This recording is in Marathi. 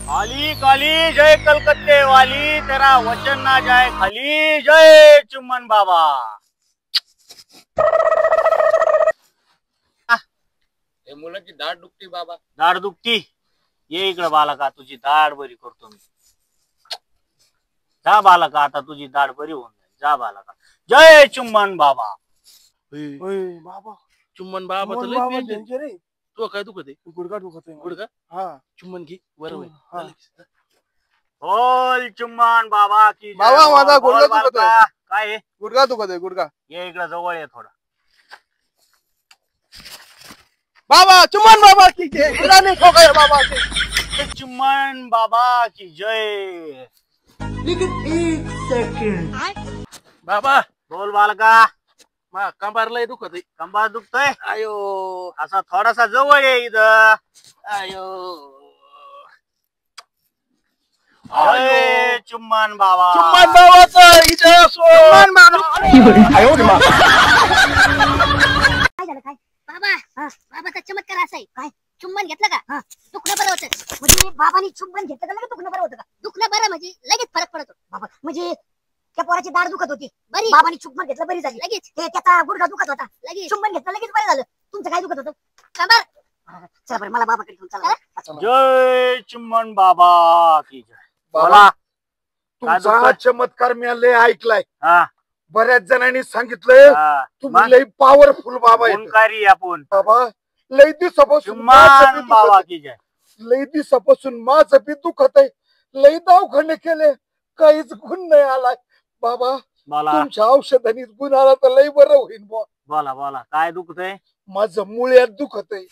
काली काली जय कलकत्ते वाली, तेरा वचन ना जाए खाली, जय चुम्मन बाबा। मुलाची दाढ दुखती बाबा। दाढ दुखती? ये इकडे बालका, तुझी दाढ बरी करतो मी। जा बालका, आता तुझी दाढ बरी होऊन जाईल। जा बालका, जय चुम्मन बाबा। बाबा चुम्मन बाबा तर लय डेंजर आहे। तो काय दुखत आहे? गुडघा दुखत आहे। गुडघा? हा, चुम्मन घे बरोबर। बोल चुम्मन बाबा की बाबा माझा गुडघा दुखत आहे। काय गुडघा दुखत आहे, गुडघा। ये इकडे जवळ ये थोडा। बाबा चुम्मन बाबा की जय, गुडघा ठोकाय बाबा की। चुम्मन बाबा की जय। बाबा बोल बालका। मा कंबार लय दुखत आहे। कंबर दुखतोय? आयो असा थोडासा जवळ ये इथं। आयो जय चुम्मन बाबा। चुम्मन बाबाचा विजय असो। चुम्मन बाबा। काय झालं काय बाबा? बाबाचा चमत्कार असा आहे काय? चुंबन घेतलं का दुखणं बरं होतं? म्हणजे बाबांनी चुंबन घेतलं का लगेच दुखणं बरं होतं का? दुखणं बरं म्हणजे लगेच फरक पडतो बाबा। म्हणजे त्या पोराची दाढ दुखत होती, बरी बाबांनी चुंबन घेतलं बरी झाली लगेच। ते त्याचा गुडघा दुखत होता, लगेच चुंबन घेतलं लगेच बरं झालं। तुमचं काय दुखत होतं? कंबर? चला बरं, मला बाबाकडे घेऊन चला। जय चुम्मन बाबा की जय। बाबा तुमचा चमत्कार मी लय ऐकलाय। हा बऱ्याच जणांनी सांगितलं तुम्ही लय पॉवरफुल बाबा आहे। गुणकारी आपण बाबा लय दिवसापासून चुम्मन बाबा की जय। लय दिवसापासून माझं बी दुखत आहे, लय दवाखाने केले, काहीच गुण नाही आलाय बाबा। तुमच्या औषधाने गुण आला तर लय बरं होईल। बोला बोला, काय दुखतंय? माझं मुळ्यात दुखत आहे।